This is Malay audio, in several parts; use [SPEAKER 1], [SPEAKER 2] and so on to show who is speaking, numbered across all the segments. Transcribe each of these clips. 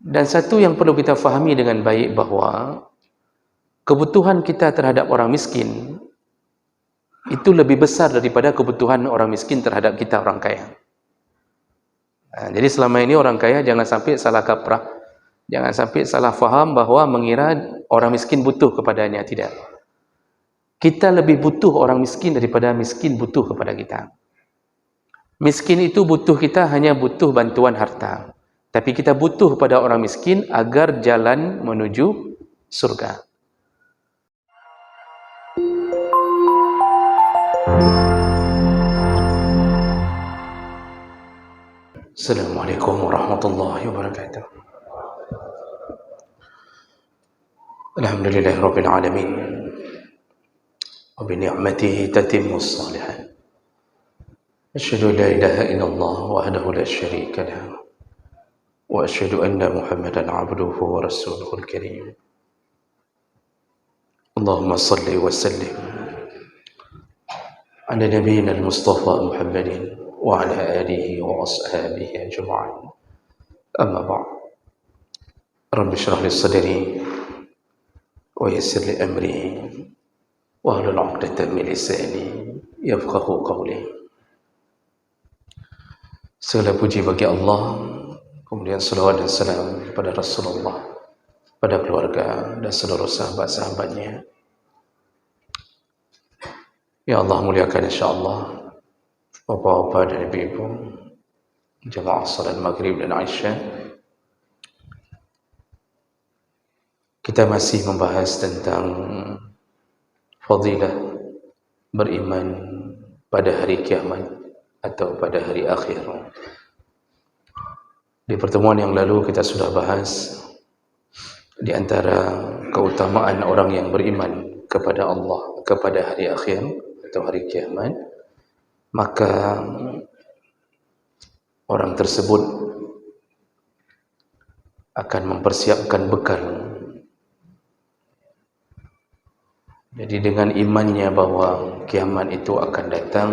[SPEAKER 1] Dan satu yang perlu kita fahami dengan baik bahawa kebutuhan kita terhadap orang miskin itu lebih besar daripada kebutuhan orang miskin terhadap kita orang kaya. Jadi selama ini orang kaya jangan sampai salah kaprah, jangan sampai salah faham bahawa mengira orang miskin butuh kepadanya. Tidak. Kita lebih butuh orang miskin daripada miskin butuh kepada kita. Miskin itu butuh kita hanya butuh bantuan harta. Tapi kita butuh pada orang miskin agar jalan menuju surga. Assalamualaikum warahmatullahi wabarakatuh. Alhamdulillahirabbil alamin. Wa bi ni'matihi tatimmus shalihat. Asyhadu an la ilaha illallah wahdahu la syarika lahu. Wa asyhadu anna Muhammadan 'abduhu wa rasuluhul karim. Allahumma shalli wa sallim ala nabiyyina al-Mustafa Muhammadin wa ala alihi wa ashabihi ajma'in. Amma ba'd. Rabbi shrah li sadri wa yassir li amri wa hlul 'uqdatam min lisani yafqahu qawli. Segala puji bagi Allah, kemudian salawat dan salam kepada Rasulullah, pada keluarga dan seluruh sahabat-sahabatnya. Ya Allah, muliakan insyaAllah Bapak-bapak dan ibu-ibu jamaah salat maghrib dan Aisyah. Kita masih membahas tentang fadilah beriman pada hari kiamat atau pada hari akhir. Di pertemuan yang lalu kita sudah bahas di antara keutamaan orang yang beriman kepada Allah, kepada hari akhir atau hari kiamat, maka orang tersebut akan mempersiapkan bekal. Jadi dengan imannya bahwa kiamat itu akan datang,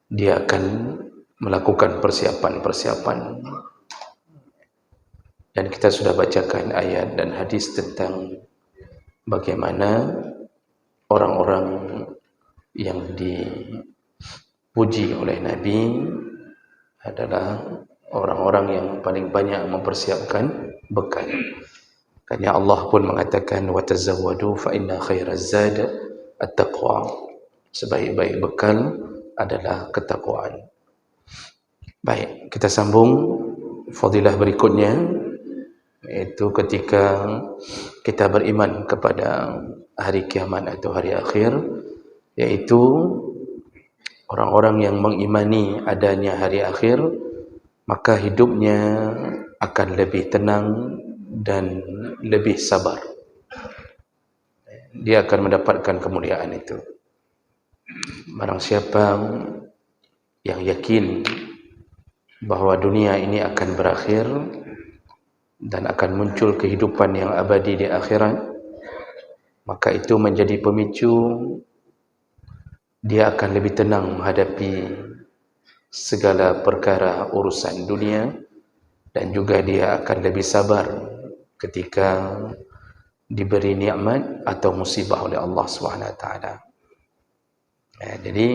[SPEAKER 1] dia akan melakukan persiapan-persiapan. Dan kita sudah bacakan ayat dan hadis tentang bagaimana orang-orang yang dipuji oleh Nabi adalah orang-orang yang paling banyak mempersiapkan bekal. Karena Allah pun mengatakan watazawwadu fa inna khairaz zad at-taqwa. Sebaik-baik bekal adalah ketakwaan. Baik, kita sambung fadilah berikutnya, yaitu ketika kita beriman kepada hari kiamat atau hari akhir, yaitu orang-orang yang mengimani adanya hari akhir, maka hidupnya akan lebih tenang dan lebih sabar. Dia akan mendapatkan kemuliaan itu. Barang siapa yang yakin bahawa dunia ini akan berakhir dan akan muncul kehidupan yang abadi di akhirat, maka itu menjadi pemicu dia akan lebih tenang menghadapi segala perkara urusan dunia, dan juga dia akan lebih sabar ketika diberi nikmat atau musibah oleh Allah SWT. Jadi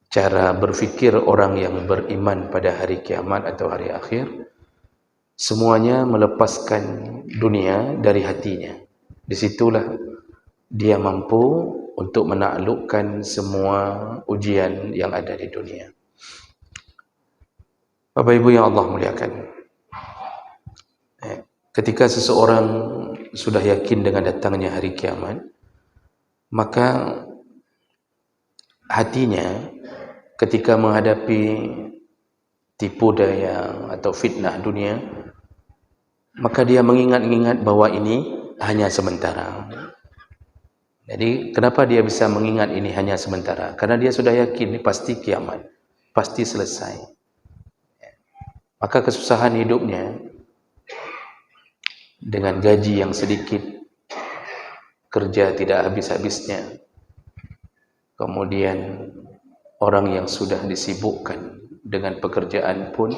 [SPEAKER 1] cara berfikir orang yang beriman pada hari kiamat atau hari akhir, semuanya melepaskan dunia dari hatinya. Disitulah dia mampu untuk menaklukkan semua ujian yang ada di dunia. Bapak Ibu yang Allah muliakan, ketika seseorang sudah yakin dengan datangnya hari kiamat, maka hatinya ketika menghadapi tipu daya atau fitnah dunia, maka dia mengingat-ingat bahwa ini hanya sementara. Jadi kenapa dia bisa mengingat ini hanya sementara? Karena dia sudah yakin ini pasti kiamat, pasti selesai. Maka kesusahan hidupnya dengan gaji yang sedikit, kerja tidak habis-habisnya, kemudian orang yang sudah disibukkan dengan pekerjaan pun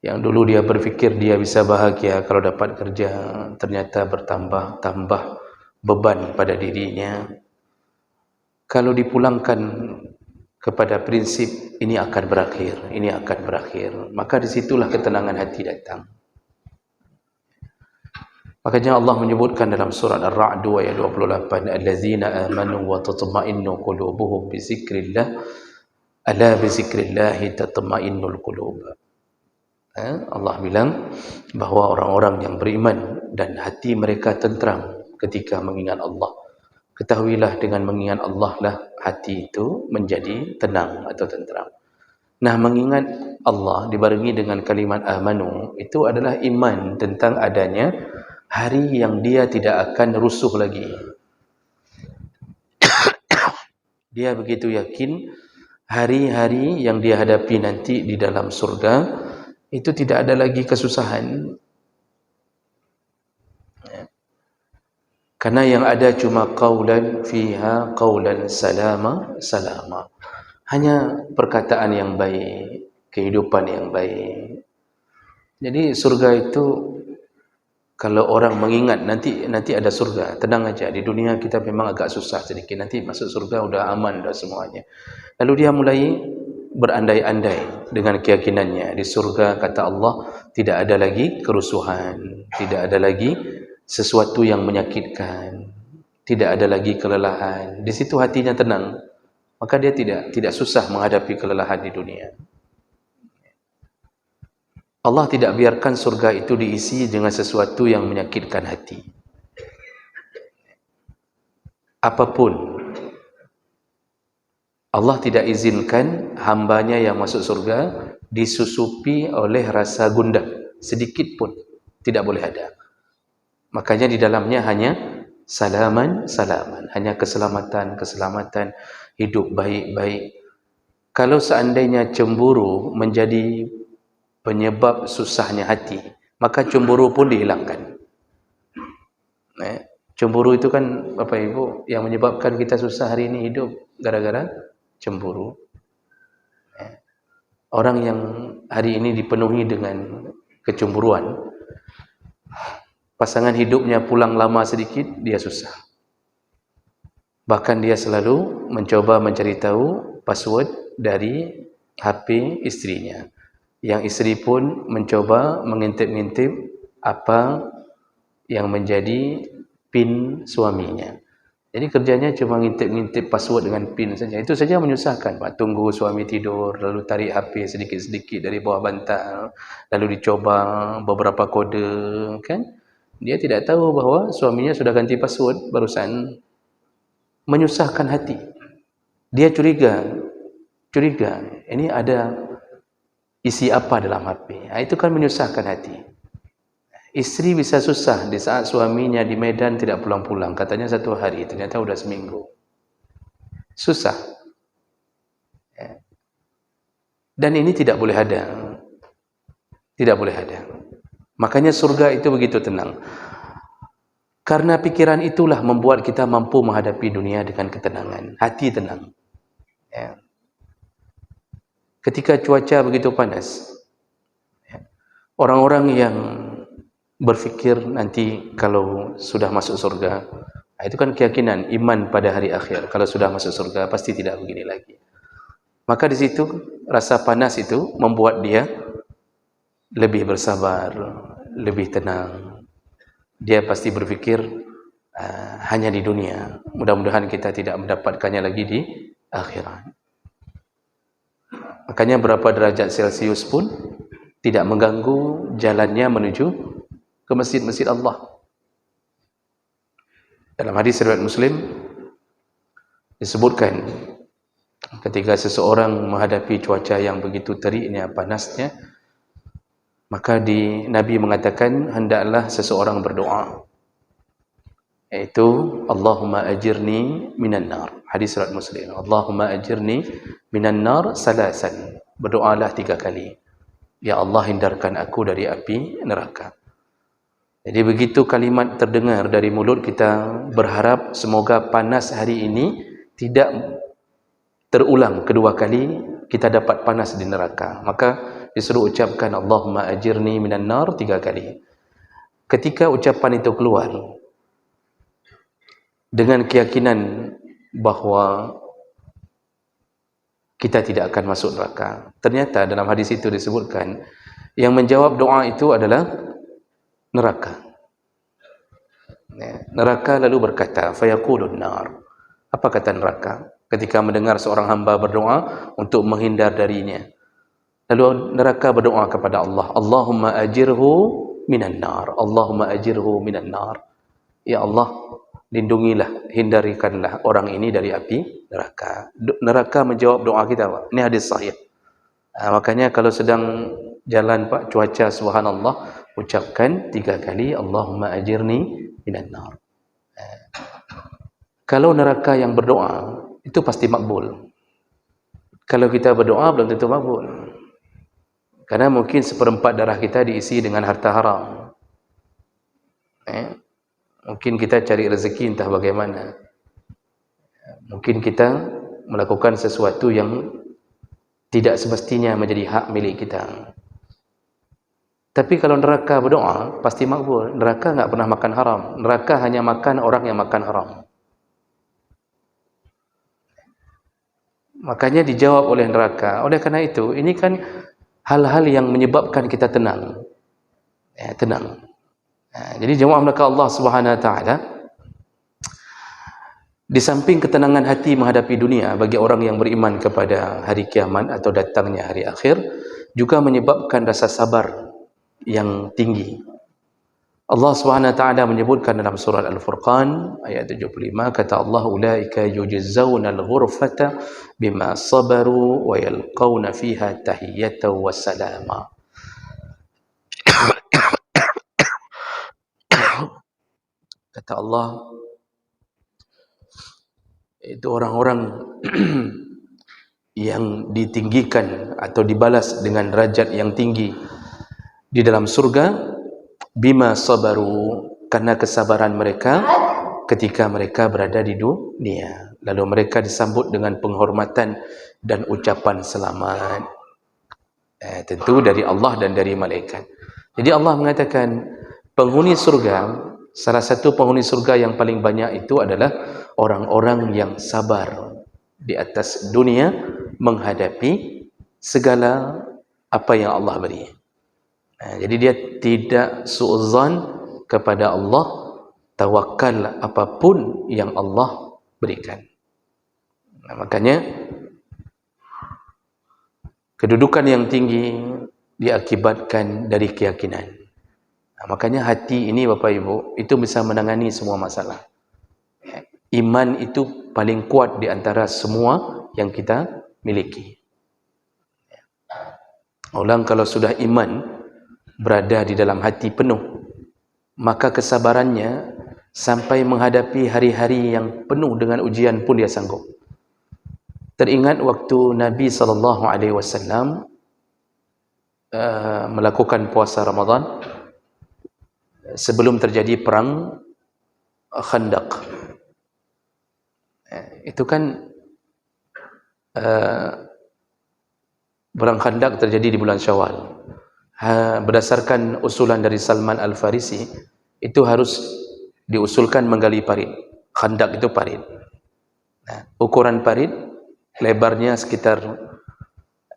[SPEAKER 1] Yang dulu dia berfikir dia bisa bahagia kalau dapat kerja, ternyata bertambah beban pada dirinya. Kalau dipulangkan kepada prinsip ini akan berakhir, maka disitulah ketenangan hati datang. Makanya Allah menyebutkan dalam surah Ar-Ra'd ayat 28, allazina amanu wa tatma'innu qulubuhum bi zikrillah, ala bi zikrillah tatma'innul qulub. Allah bilang bahawa orang-orang yang beriman dan hati mereka tentram ketika mengingat Allah. Ketahuilah dengan mengingat Allah lah hati itu menjadi tenang atau tentram. Nah, mengingat Allah dibarengi dengan kalimat amanu itu adalah iman tentang adanya hari yang dia tidak akan rusuh lagi. Dia begitu yakin hari-hari yang dia hadapi nanti di dalam surga itu tidak ada lagi kesusahan. Karena yang ada cuma qaulan fiha qaulan salama salama. Hanya perkataan yang baik, kehidupan yang baik. Jadi surga itu kalau orang mengingat nanti ada surga, tenang aja. Di dunia kita memang agak susah sedikit. Nanti masuk surga udah aman dah semuanya. Lalu dia mulai berandai-andai dengan keyakinannya. Di surga kata Allah tidak ada lagi kerusuhan, tidak ada lagi sesuatu yang menyakitkan, tidak ada lagi kelelahan. Di situ hatinya tenang, maka dia tidak susah menghadapi kelelahan di dunia. Allah tidak biarkan surga itu diisi dengan sesuatu yang menyakitkan hati. Apapun, Allah tidak izinkan hambanya yang masuk surga disusupi oleh rasa gundah sedikit pun, tidak boleh ada. Makanya di dalamnya hanya salaman, hanya keselamatan, hidup baik-baik. Kalau seandainya cemburu menjadi penyebab susahnya hati, maka cemburu pun dihilangkan. Cemburu itu kan Bapak Ibu yang menyebabkan kita susah hari ini hidup gara-gara cemburu. Orang yang hari ini dipenuhi dengan kecemburuan, pasangan hidupnya pulang lama sedikit, dia susah. Bahkan dia selalu mencoba mencari tahu password dari HP istrinya. Yang istri pun mencoba mengintip-ngintip apa yang menjadi PIN suaminya. Jadi kerjanya cuma ngintip-ngintip password dengan PIN saja. Itu saja menyusahkan. Tunggu suami tidur, lalu tarik HP sedikit-sedikit dari bawah bantal, lalu dicoba beberapa kode, kan? Dia tidak tahu bahawa suaminya sudah ganti password barusan. Menyusahkan hati. Dia curiga. Ini ada isi apa dalam HP. Itu kan menyusahkan hati. Istri bisa susah di saat suaminya di Medan tidak pulang-pulang. Katanya 1 hari, ternyata udah seminggu. Susah. Dan ini tidak boleh ada. Tidak boleh ada. Makanya surga itu begitu tenang. Karena pikiran itulah membuat kita mampu menghadapi dunia dengan ketenangan. Hati tenang. Ketika cuaca begitu panas, orang-orang yang berfikir nanti kalau sudah masuk surga, itu kan keyakinan, iman pada hari akhir. Kalau sudah masuk surga, pasti tidak begini lagi. Maka di situ, rasa panas itu membuat dia lebih bersabar, lebih tenang. Dia pasti berfikir, hanya di dunia. Mudah-mudahan kita tidak mendapatkannya lagi di akhirat. Makanya berapa derajat Celcius pun tidak mengganggu jalannya menuju ke masjid-masjid Allah. Dalam hadis riwayat Muslim disebutkan ketika seseorang menghadapi cuaca yang begitu teriknya, panasnya, maka Nabi mengatakan hendaklah seseorang berdoa, yaitu Allahumma ajirni minan nar. Hadis riwayat Muslim. Allahumma ajirni minan nar salasan. Berdoalah 3 kali. Ya Allah, hindarkan aku dari api neraka. Jadi begitu kalimat terdengar dari mulut kita, berharap semoga panas hari ini tidak terulang kedua kali kita dapat panas di neraka. Maka disuruh ucapkan Allahumma ajirni minan nar 3 kali. Ketika ucapan itu keluar dengan keyakinan bahawa kita tidak akan masuk neraka, ternyata dalam hadis itu disebutkan yang menjawab doa itu adalah neraka. Neraka lalu berkata, fayaqulun nar. Apa kata neraka ketika mendengar seorang hamba berdoa untuk menghindar darinya? Lalu neraka berdoa kepada Allah, Allahumma ajirhu minan nar, Allahumma ajirhu minan nar. Ya Allah, lindungilah, hindarikanlah orang ini dari api neraka. Neraka menjawab doa kita, Pak. Ini hadis sahih. Makanya kalau sedang jalan, Pak, cuaca subhanallah, ucapkan 3 kali Allahumma ajirni minan nar. Kalau neraka yang berdoa, itu pasti makbul. Kalau kita berdoa belum tentu makbul. Karena mungkin 1/4 darah kita diisi dengan harta haram. Mungkin kita cari rezeki entah bagaimana. Mungkin kita melakukan sesuatu yang tidak semestinya menjadi hak milik kita. Tapi kalau neraka berdoa, pasti makbul. Neraka enggak pernah makan haram. Neraka hanya makan orang yang makan haram. Makanya dijawab oleh neraka. Oleh karena itu, ini kan hal-hal yang menyebabkan kita tenang. Tenang. Jadi jemaah maka Allah Subhanahu Wa Taala, di samping ketenangan hati menghadapi dunia bagi orang yang beriman kepada hari kiamat atau datangnya hari akhir, juga menyebabkan rasa sabar yang tinggi. Allah Subhanahu Wa Taala menyebutkan dalam surah Al-Furqan ayat 75, kata Allah, ulaika yujzauna al-ghurfata bima sabaru wa yalqauna fiha tahiyyatan wa salama. Kata Allah, itu orang-orang yang ditinggikan atau dibalas dengan derajat yang tinggi di dalam surga, bima sabaru, karena kesabaran mereka ketika mereka berada di dunia. Lalu mereka disambut dengan penghormatan dan ucapan selamat. Tentu dari Allah dan dari malaikat. Jadi Allah mengatakan penghuni surga, salah satu penghuni surga yang paling banyak itu adalah orang-orang yang sabar di atas dunia menghadapi segala apa yang Allah beri. Jadi dia tidak suudzon kepada Allah, tawakal apapun yang Allah berikan. Makanya kedudukan yang tinggi diakibatkan dari keyakinan. Makanya hati ini Bapak Ibu, itu bisa menangani semua masalah. Iman itu paling kuat di antara semua yang kita miliki. Orang kalau sudah iman berada di dalam hati penuh, maka kesabarannya sampai menghadapi hari-hari yang penuh dengan ujian pun dia sanggup. Teringat waktu Nabi SAW melakukan puasa Ramadan sebelum terjadi perang Khandaq. Itu kan perang Khandaq terjadi di bulan Syawal. Berdasarkan usulan dari Salman Al-Farisi, itu harus diusulkan menggali parit. Khandaq itu parit. Ukuran parit, lebarnya sekitar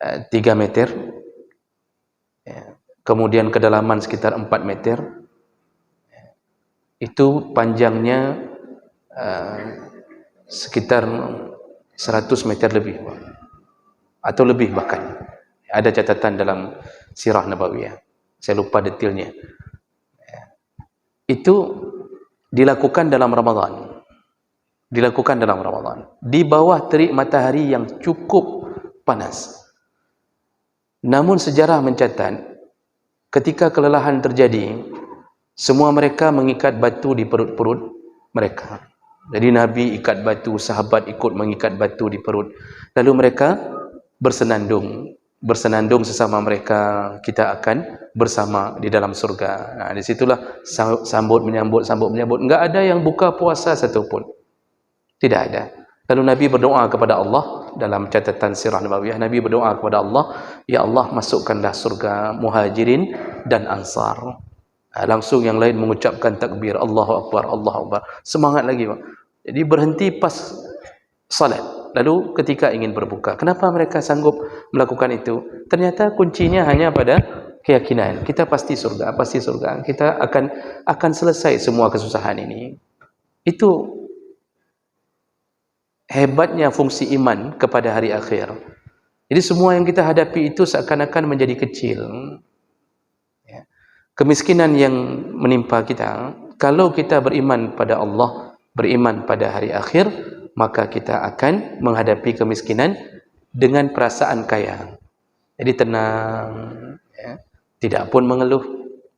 [SPEAKER 1] 3 meter, kemudian kedalaman sekitar 4 meter, itu panjangnya sekitar 100 meter lebih, atau lebih bahkan. Ada catatan dalam Sirah Nabawiyah, saya lupa detailnya. Itu dilakukan dalam Ramadan. Dilakukan dalam Ramadan, di bawah terik matahari yang cukup panas. Namun sejarah mencatat, ketika kelelahan terjadi, semua mereka mengikat batu di perut-perut mereka. Jadi Nabi ikat batu, sahabat ikut mengikat batu di perut. Lalu mereka bersenandung sesama mereka, kita akan bersama di dalam surga. Nah, disitulah sambut menyambut. Enggak ada yang buka puasa satupun. Tidak ada. Lalu Nabi berdoa kepada Allah dalam catatan sirah Nabawiyah. Nabi berdoa kepada Allah, ya Allah, masukkanlah surga Muhajirin dan Ansar. Langsung yang lain mengucapkan takbir, Allahu Akbar, Allahu Akbar. Semangat lagi, Pak. Jadi berhenti pas salat. Lalu ketika ingin berbuka, kenapa mereka sanggup melakukan itu? Ternyata kuncinya hanya pada keyakinan. Kita pasti surga, pasti surga. Kita akan selesai semua kesusahan ini. Itu hebatnya fungsi iman kepada hari akhir. Jadi semua yang kita hadapi itu seakan-akan menjadi kecil. Kemiskinan yang menimpa kita, kalau kita beriman pada Allah, beriman pada hari akhir, maka kita akan menghadapi kemiskinan dengan perasaan kaya. Jadi tenang, tidak pun mengeluh,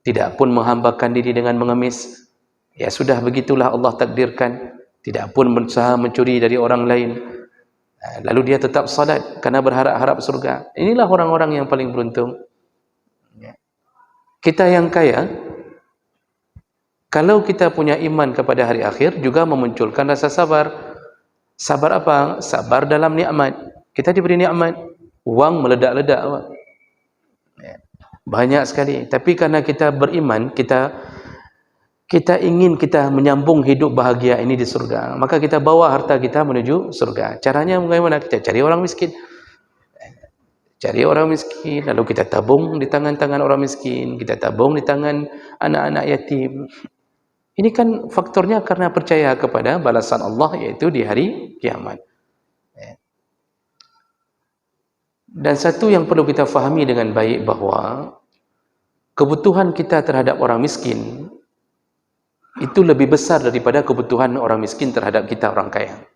[SPEAKER 1] tidak pun menghambakan diri dengan mengemis. Ya sudah, begitulah Allah takdirkan. Tidak pun berusaha mencuri dari orang lain. Lalu dia tetap salat karena berharap-harap surga. Inilah orang-orang yang paling beruntung. Kita yang kaya, kalau kita punya iman kepada hari akhir, juga memunculkan rasa sabar. Sabar apa? Sabar dalam nikmat. Kita diberi nikmat, wang meledak-ledak, banyak sekali. Tapi karena kita beriman, kita ingin kita menyambung hidup bahagia ini di surga, maka kita bawa harta kita menuju surga. Caranya bagaimana? Kita cari orang miskin. Cari orang miskin, lalu kita tabung di tangan-tangan orang miskin, kita tabung di tangan anak-anak yatim. Ini kan faktornya karena percaya kepada balasan Allah, yaitu di hari kiamat. Dan satu yang perlu kita fahami dengan baik, bahawa kebutuhan kita terhadap orang miskin itu lebih besar daripada kebutuhan orang miskin terhadap kita orang kaya.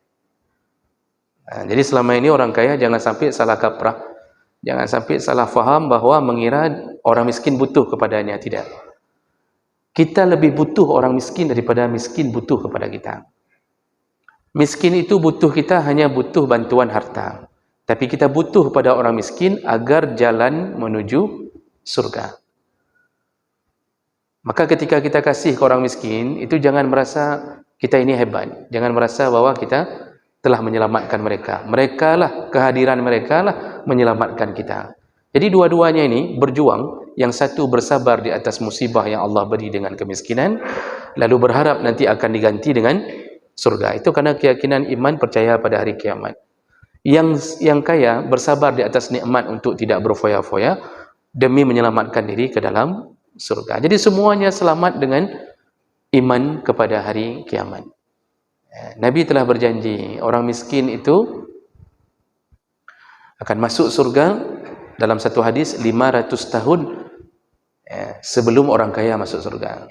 [SPEAKER 1] Jadi selama ini orang kaya jangan sampai salah kaprah. Jangan sampai salah faham bahawa mengira orang miskin butuh kepadanya. Tidak. Kita lebih butuh orang miskin daripada miskin butuh kepada kita. Miskin itu butuh kita hanya butuh bantuan harta. Tapi kita butuh pada orang miskin agar jalan menuju surga. Maka ketika kita kasih ke orang miskin, itu jangan merasa kita ini hebat. Jangan merasa bahwa kita telah menyelamatkan mereka. Mereka lah, kehadiran mereka lah menyelamatkan kita. Jadi dua-duanya ini berjuang. Yang satu bersabar di atas musibah yang Allah beri dengan kemiskinan, lalu berharap nanti akan diganti dengan surga. Itu karena keyakinan iman percaya pada hari kiamat. Yang kaya bersabar di atas nikmat untuk tidak berfoya-foya demi menyelamatkan diri ke dalam surga. Jadi semuanya selamat dengan iman kepada hari kiamat. Nabi telah berjanji orang miskin itu akan masuk surga dalam satu hadis 500 tahun sebelum orang kaya masuk surga.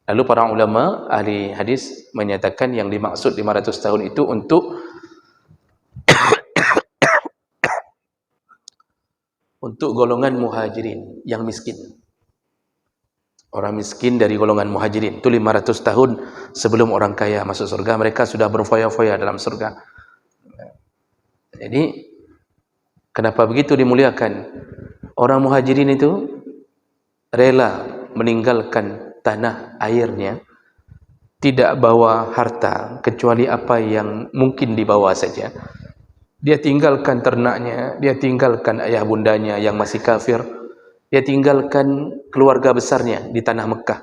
[SPEAKER 1] Lalu para ulama ahli hadis menyatakan yang dimaksud 500 tahun itu untuk golongan muhajirin yang miskin. Orang miskin dari golongan muhajirin itu 500 tahun sebelum orang kaya masuk surga, mereka sudah berfoya-foya dalam surga. Jadi kenapa begitu dimuliakan? Orang muhajirin itu rela meninggalkan tanah airnya, tidak bawa harta kecuali apa yang mungkin dibawa saja. Dia tinggalkan ternaknya, dia tinggalkan ayah bundanya yang masih kafir, dia tinggalkan keluarga besarnya di tanah Mekah,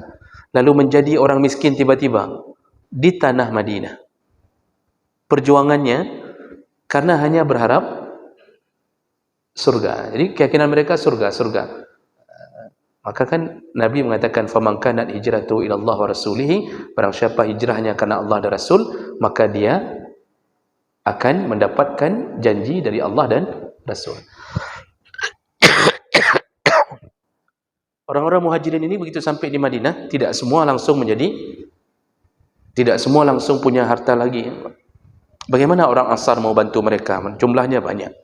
[SPEAKER 1] lalu menjadi orang miskin tiba-tiba di tanah Madinah. Perjuangannya karena hanya berharap surga. Jadi keyakinan mereka surga. Maka kan Nabi mengatakan, faman kanat hijratu ila Allah wa rasulih, barang siapa hijrahnya karena Allah dan Rasul, maka dia akan mendapatkan janji dari Allah dan Rasul. Orang-orang muhajirin ini begitu sampai di Madinah, tidak semua langsung punya harta lagi. Bagaimana orang Ansar mau bantu mereka? Jumlahnya banyak.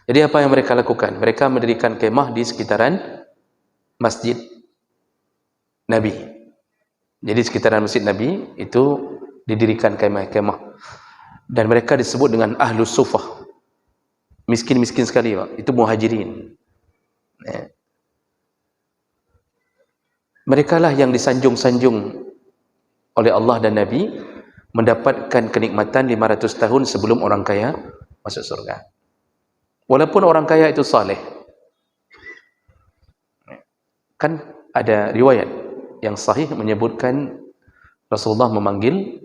[SPEAKER 1] Jadi apa yang mereka lakukan? Mereka mendirikan kemah di sekitaran Masjid Nabi. Jadi sekitaran Masjid Nabi itu didirikan kemah-kemah. Dan mereka disebut dengan Ahlus Sufah. Miskin-miskin sekali, Pak. Itu muhajirin. Mereka lah yang disanjung-sanjung oleh Allah dan Nabi mendapatkan kenikmatan 500 tahun sebelum orang kaya masuk surga. Walaupun orang kaya itu saleh. Kan ada riwayat yang sahih menyebutkan Rasulullah memanggil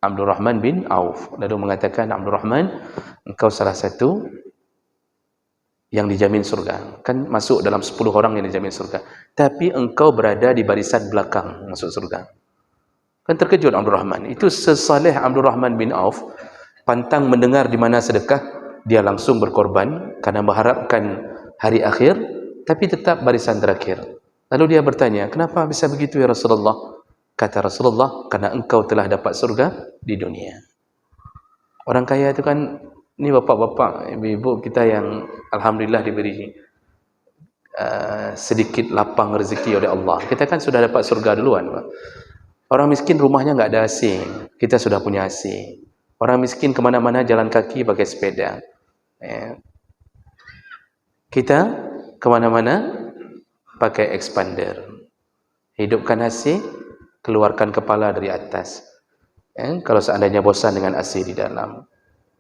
[SPEAKER 1] Abdul Rahman bin Auf, lalu mengatakan, Abdul Rahman, engkau salah satu yang dijamin surga. Kan masuk dalam 10 orang yang dijamin surga. Tapi engkau berada di barisan belakang masuk surga. Kan terkejut Abdul Rahman. Itu sesaleh Abdul Rahman bin Auf, pantang mendengar di mana sedekah, dia langsung berkorban karena mengharapkan hari akhir, tapi tetap barisan terakhir. Lalu dia bertanya, kenapa bisa begitu ya Rasulullah? Kata Rasulullah, karena engkau telah dapat surga di dunia. Orang kaya itu kan, ini bapak-bapak, ibu-ibu kita yang alhamdulillah diberi sedikit lapang rezeki oleh Allah. Kita kan sudah dapat surga duluan, Pak. Orang miskin rumahnya nggak ada AC, kita sudah punya AC. Orang miskin kemana-mana jalan kaki pakai sepeda. Kita kemana-mana pakai expander. Hidupkan AC, keluarkan kepala dari atas. Kalau seandainya bosan dengan AC di dalam.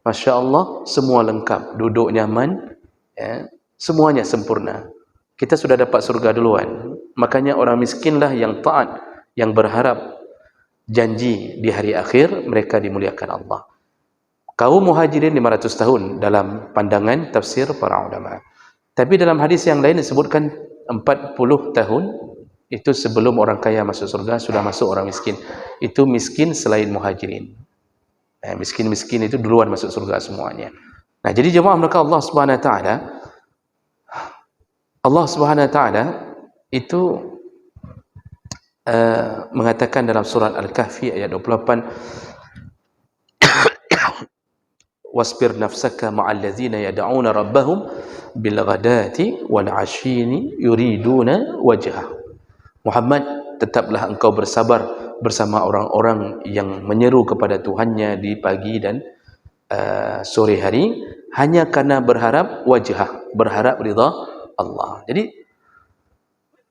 [SPEAKER 1] Masya Allah, semua lengkap. Duduk nyaman, semuanya sempurna. Kita sudah dapat surga duluan. Makanya orang miskinlah yang taat, yang berharap janji di hari akhir, mereka dimuliakan Allah. Kaum muhajirin 500 tahun dalam pandangan tafsir para ulama. Tapi dalam hadis yang lain disebutkan 40 tahun, itu sebelum orang kaya masuk surga, sudah masuk orang miskin. Itu miskin selain muhajirin. Miskin-miskin itu duluan masuk surga semuanya. Nah, jadi jemaah mereka Allah Subhanahu wa taala itu mengatakan dalam surat Al-Kahfi ayat 28, wasbir nafsaka ma'al ladzina yad'una rabbahum bil ghadati wal 'ashyi yuriduna wajhah. Muhammad, tetaplah engkau bersabar bersama orang-orang yang menyeru kepada Tuhannya di pagi dan sore hari, hanya karena berharap wajhah, berharap ridha Allah. Jadi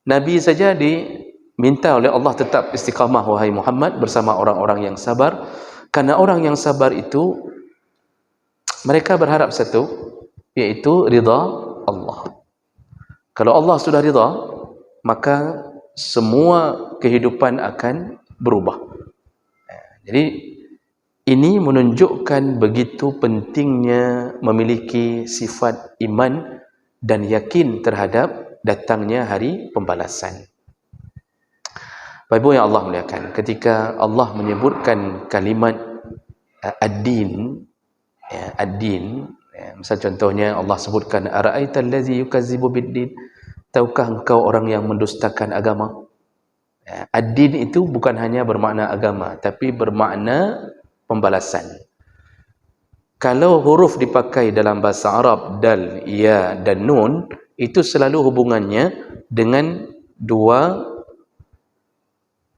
[SPEAKER 1] Nabi saja diminta oleh Allah tetap istiqamah, wahai Muhammad, bersama orang-orang yang sabar, karena orang yang sabar itu mereka berharap satu, yaitu ridha Allah. Kalau Allah sudah ridha, maka semua kehidupan akan berubah. Jadi ini menunjukkan begitu pentingnya memiliki sifat iman dan yakin terhadap datangnya hari pembalasan. Bapak Ibu yang Allah muliakan, ketika Allah menyebutkan kalimat ad-din, ad-din, misal contohnya Allah sebutkan ara'aital ladzi yukazzibu bid-din, tahukah engkau orang yang mendustakan agama? Ad-din itu bukan hanya bermakna agama, tapi bermakna pembalasan. Kalau huruf dipakai dalam bahasa Arab, dal, ya dan nun, itu selalu hubungannya dengan dua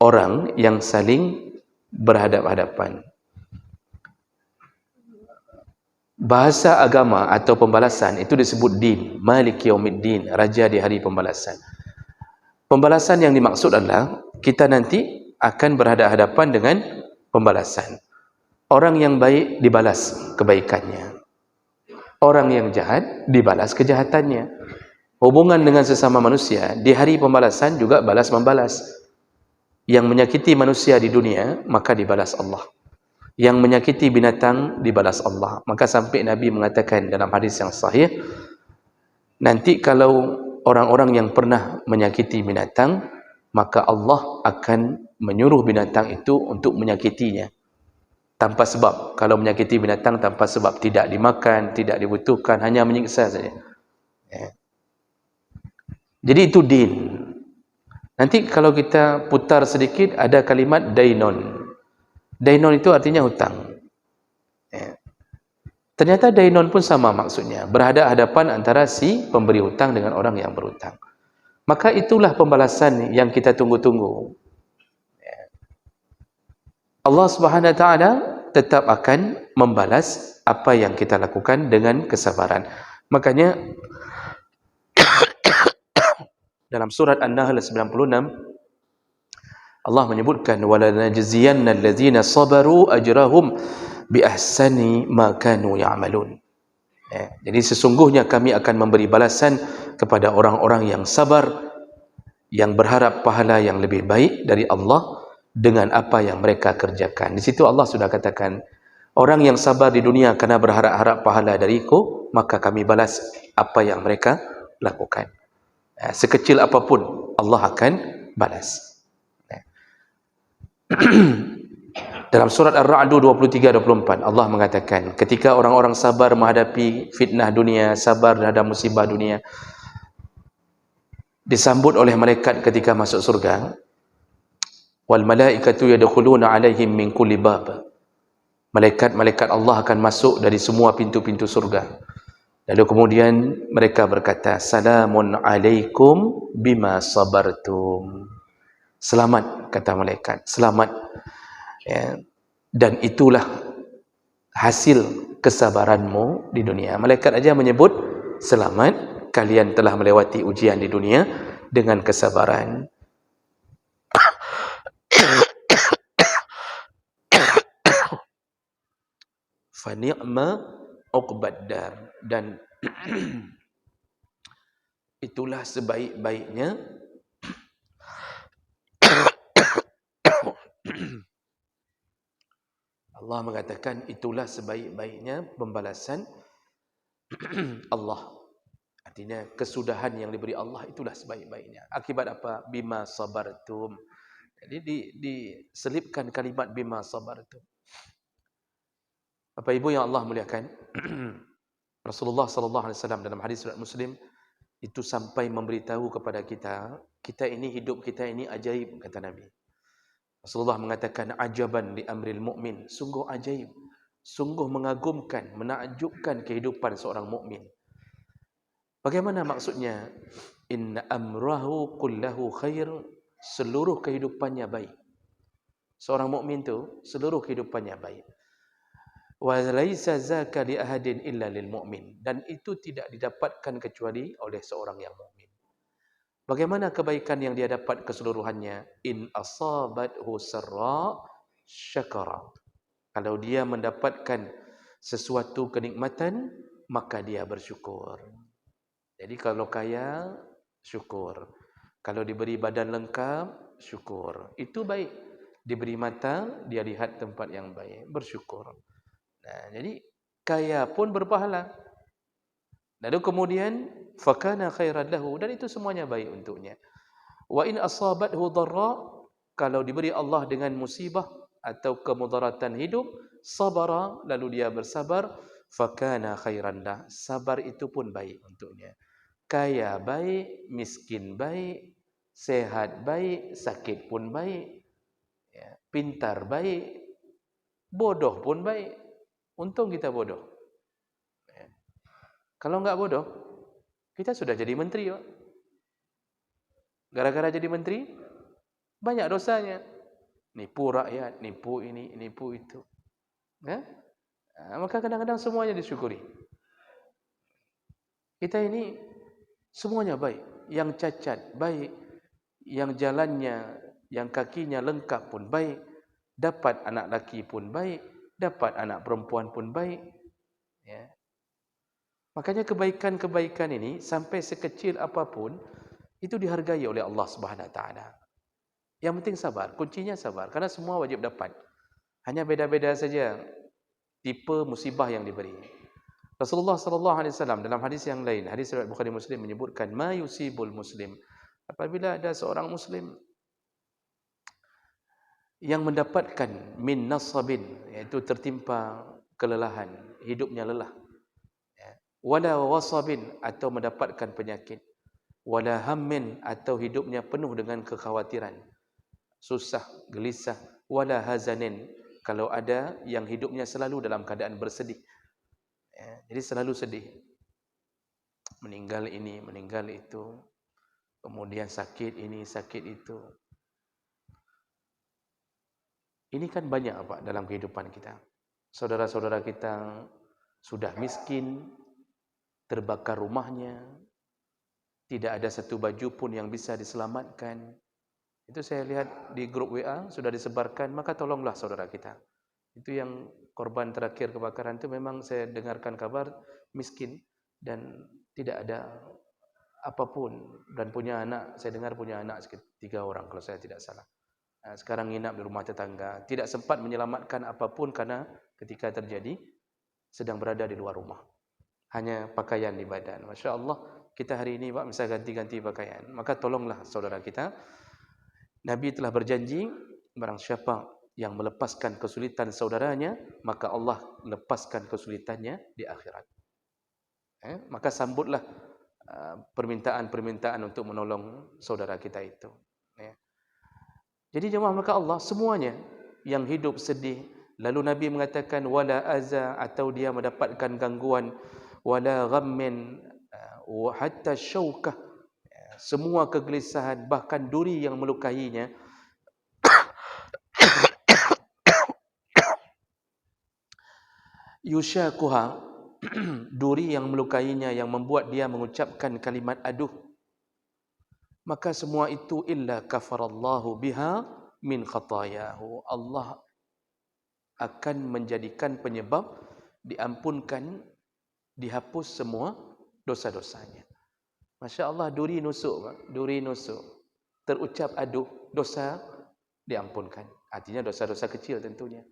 [SPEAKER 1] orang yang saling berhadap-hadapan. Bahasa agama atau pembalasan itu disebut din, Malik Yaumiddin, raja di hari pembalasan. Pembalasan yang dimaksud adalah kita nanti akan berhadapan-hadapan dengan pembalasan. Orang yang baik dibalas kebaikannya, orang yang jahat dibalas kejahatannya. Hubungan dengan sesama manusia di hari pembalasan juga balas membalas. Yang menyakiti manusia di dunia, maka dibalas Allah. Yang menyakiti binatang dibalas Allah. Maka sampai Nabi mengatakan dalam hadis yang sahih, nanti kalau orang-orang yang pernah menyakiti binatang, maka Allah akan menyuruh binatang itu untuk menyakitinya tanpa sebab. Kalau menyakiti binatang tanpa sebab, tidak dimakan, tidak dibutuhkan, hanya menyiksa saja. Jadi itu din. Nanti kalau kita putar sedikit, ada kalimat dainon. Dainon itu artinya hutang. Ternyata dainon pun sama maksudnya, berhadapan antara si pemberi hutang dengan orang yang berhutang. Maka itulah pembalasan yang kita tunggu-tunggu. Allah Subhanahu wa taala tetap akan membalas apa yang kita lakukan dengan kesabaran. Makanya dalam surat An-Nahl 96, Allah menyebutkan walanajziyanna allazina sabaru ajrahum bi ahsani ma kanu ya'malun. Jadi sesungguhnya kami akan memberi balasan kepada orang-orang yang sabar, yang berharap pahala yang lebih baik dari Allah dengan apa yang mereka kerjakan. Di situ Allah sudah katakan, orang yang sabar di dunia karena berharap-harap pahala dariku, maka kami balas apa yang mereka lakukan. Sekecil apapun Allah akan balas. Dalam surat Ar-Ra'd 23-24 Allah mengatakan, ketika orang-orang sabar menghadapi fitnah dunia, sabar terhadap musibah dunia, disambut oleh malaikat ketika masuk surga, wal malaikatu yadkhuluna alaihim min kulli bab. Malaikat-malaikat Allah akan masuk dari semua pintu-pintu surga. Lalu kemudian mereka berkata, salamun alaikum bima sabartum. Selamat, kata malaikat, selamat. Dan itulah hasil kesabaranmu di dunia. Malaikat aja menyebut, selamat, kalian telah melewati ujian di dunia dengan kesabaran. Fa ni'ma uqbaddar, dan itulah sebaik-baiknya Allah mengatakan, itulah sebaik-baiknya pembalasan Allah. Artinya kesudahan yang diberi Allah itulah sebaik-baiknya. Akibat apa? Bima sabartum. Jadi diselipkan kalimat bima sabartum. Bapak Ibu yang Allah muliakan, Rasulullah sallallahu alaihi wasallam dalam hadis riwayat Muslim itu sampai memberitahu kepada kita, kita ini hidup kita ini ajaib, kata Nabi. Rasulullah mengatakan, ajaban li amril mu'min, sungguh ajaib, sungguh mengagumkan, menakjubkan kehidupan seorang mukmin. Bagaimana maksudnya? Inna amrahu kullahu khair, seluruh kehidupannya baik. Seorang mukmin tu seluruh kehidupannya baik. Wa laisa zaka li ahadin illa lil mu'min, dan itu tidak didapatkan kecuali oleh seorang yang mukmin. Bagaimana kebaikan yang dia dapat keseluruhannya? In asabathu sarra syakara. Kalau dia mendapatkan sesuatu kenikmatan, maka dia bersyukur. Jadi kalau kaya, syukur. Kalau diberi badan lengkap, syukur. Itu baik. Diberi mata, dia lihat tempat yang baik, bersyukur. Nah, jadi kaya pun berpahala. Lalu kemudian fakana khairan lahu, dan itu semuanya baik untuknya. Wa in asabathu dharra, kalau diberi Allah dengan musibah atau kemudaratan hidup, sabara, lalu dia bersabar, fakana khairan lahu, sabar itu pun baik untuknya. Kaya baik, miskin baik, sehat baik, sakit pun baik, pintar baik, bodoh pun baik. Untung kita bodoh. Kalau enggak bodoh, kita sudah jadi menteri, Pak. Gara-gara jadi menteri, banyak dosanya. Nipu rakyat, nipu ini, nipu itu. Maka kadang-kadang semuanya disyukuri. Kita ini semuanya baik. Yang cacat baik, yang jalannya, yang kakinya lengkap pun baik, dapat anak laki pun baik, dapat anak perempuan pun baik. Ya. Makanya kebaikan-kebaikan ini sampai sekecil apapun itu dihargai oleh Allah Subhanahu Wa Taala. Yang penting sabar, kuncinya sabar, karena semua wajib dapat. Hanya beda-beda saja tipe musibah yang diberi. Rasulullah sallallahu alaihi wasallam dalam hadis yang lain, hadis riwayat Bukhari Muslim, menyebutkan ma yusibul muslim, apabila ada seorang muslim yang mendapatkan min nasabin, iaitu tertimpa kelelahan, hidupnya lelah, wala wasabin, atau mendapatkan penyakit, wala hammin, atau hidupnya penuh dengan kekhawatiran, susah, gelisah, wala hazanin, kalau ada yang hidupnya selalu dalam keadaan bersedih, jadi selalu sedih, meninggal ini, meninggal itu, kemudian sakit ini, sakit itu. Ini kan banyak, Pak, dalam kehidupan kita. Saudara-saudara kita sudah miskin, terbakar rumahnya, tidak ada satu baju pun yang bisa diselamatkan. Itu saya lihat di grup WA sudah disebarkan, maka tolonglah saudara kita. Itu yang korban terakhir kebakaran itu memang saya dengarkan kabar miskin dan tidak ada apapun, dan punya anak, saya dengar punya anak sekitar 3 orang kalau saya tidak salah. Sekarang nginap di rumah tetangga, tidak sempat menyelamatkan apapun karena ketika terjadi sedang berada di luar rumah. Hanya pakaian di badan. Masya Allah, kita hari ini Pak bisa ganti-ganti pakaian. Maka tolonglah saudara kita. Nabi telah berjanji, barang siapa yang melepaskan kesulitan saudaranya, maka Allah lepaskan kesulitannya di akhirat. Maka sambutlah permintaan-permintaan untuk menolong saudara kita itu. Jadi jemaah maka Allah semuanya yang hidup sedih, lalu Nabi mengatakan wala aza, atau dia mendapatkan gangguan, wala ghammin wa hatta syaukah, semua kegelisahan, bahkan duri yang melukainya, yushakuha, duri yang melukainya yang membuat dia mengucapkan kalimat aduh, maka semua itu illa kafarallahu biha min khatayahu, Allah akan menjadikan penyebab diampunkan, dihapus semua dosa-dosanya. Masya Allah, duri nusuk, duri nusuk, terucap aduh, dosa diampunkan. Artinya dosa-dosa kecil tentunya.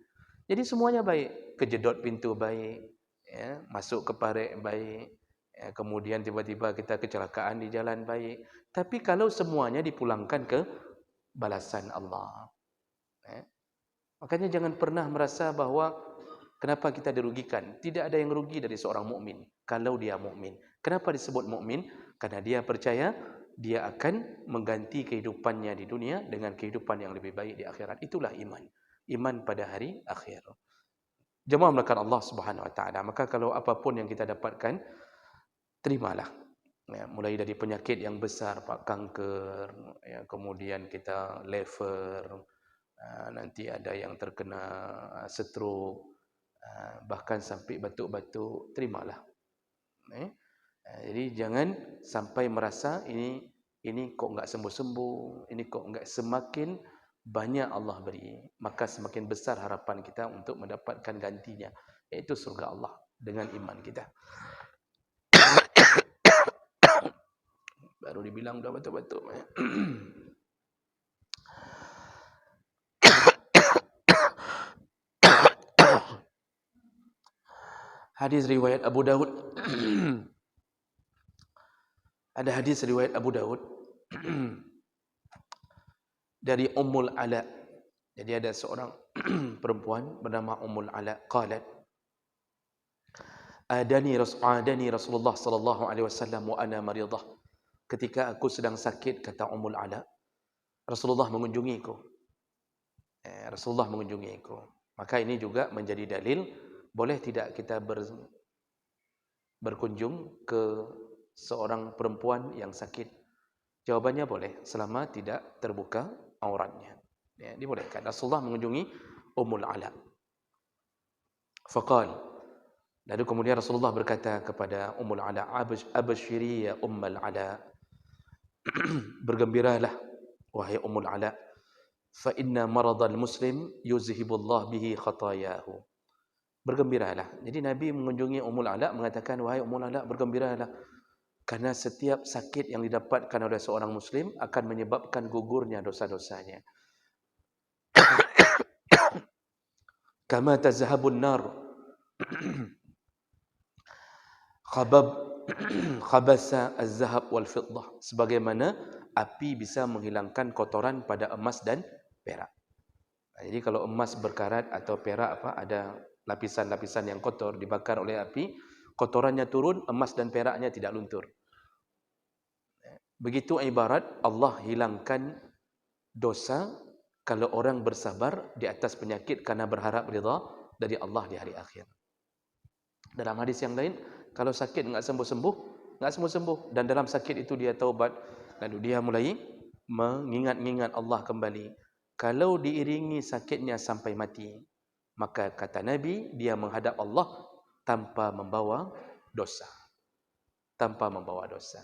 [SPEAKER 1] Jadi semuanya baik, kejedot pintu baik, ya, masuk ke parit baik, ya, kemudian tiba-tiba kita kecelakaan di jalan baik. Tapi kalau semuanya dipulangkan ke balasan Allah, ya. Makanya jangan pernah merasa bahwa kenapa kita dirugikan. Tidak ada yang rugi dari seorang mukmin kalau dia mukmin. Kenapa disebut mukmin? Karena dia percaya dia akan mengganti kehidupannya di dunia dengan kehidupan yang lebih baik di akhirat. Itulah iman. Iman pada hari akhir. Jemaah melakukan Allah Subhanahu wa taala. Maka kalau apapun yang kita dapatkan, terimalah. Ya, mulai dari penyakit yang besar, Pak, kanker, ya, kemudian kita lever, nanti ada yang terkena stroke, bahkan sampai batuk-batuk, terimalah. Jadi jangan sampai merasa ini kok enggak sembuh-sembuh, ini kok enggak, semakin banyak Allah beri, maka semakin besar harapan kita untuk mendapatkan gantinya, yaitu surga Allah dengan iman kita. Baru dibilang dah batuk-batuk. Hadis riwayat Abu Daud. Ada hadis riwayat Abu Daud dari Ummul Ala. Jadi ada seorang perempuan bernama Ummul Ala, qalat adani Rasulullah sallallahu alaihi wasallam wa ana maridah. Ketika aku sedang sakit, kata Ummul Ala, Rasulullah mengunjungiku. Rasulullah mengunjungiku. Maka ini juga menjadi dalil boleh tidak kita berkunjung ke seorang perempuan yang sakit. Jawabannya boleh, selama tidak terbuka auratnya. Ya, dibolehkan. Rasulullah mengunjungi Ummul Ala. Faqal, lalu kemudian Rasulullah berkata kepada Ummul Ala, abshiri ya Ummul Ala, bergembiralah wahai Ummul Ala, fa inna maradal muslim yuzhibullah bihi khatayahu. Bergembiralah. Jadi Nabi mengunjungi Ummul Ala mengatakan, wahai Ummul Ala, bergembiralah, karena setiap sakit yang didapatkan oleh seorang muslim akan menyebabkan gugurnya dosa-dosanya. Kama tazhabun nar khabasa az-zahab wal fiddah, sebagaimana api bisa menghilangkan kotoran pada emas dan perak. Jadi kalau emas berkarat atau perak ada lapisan-lapisan yang kotor dibakar oleh api, kotorannya turun, emas dan peraknya tidak luntur. Begitu ibarat Allah hilangkan dosa kalau orang bersabar di atas penyakit karena berharap ridha dari Allah di hari akhir. Dalam hadis yang lain, kalau sakit enggak sembuh-sembuh, dan dalam sakit itu dia taubat, lalu dia mulai mengingat-ingat Allah kembali. Kalau diiringi sakitnya sampai mati, maka kata Nabi, dia menghadap Allah tanpa membawa dosa. Tanpa membawa dosa.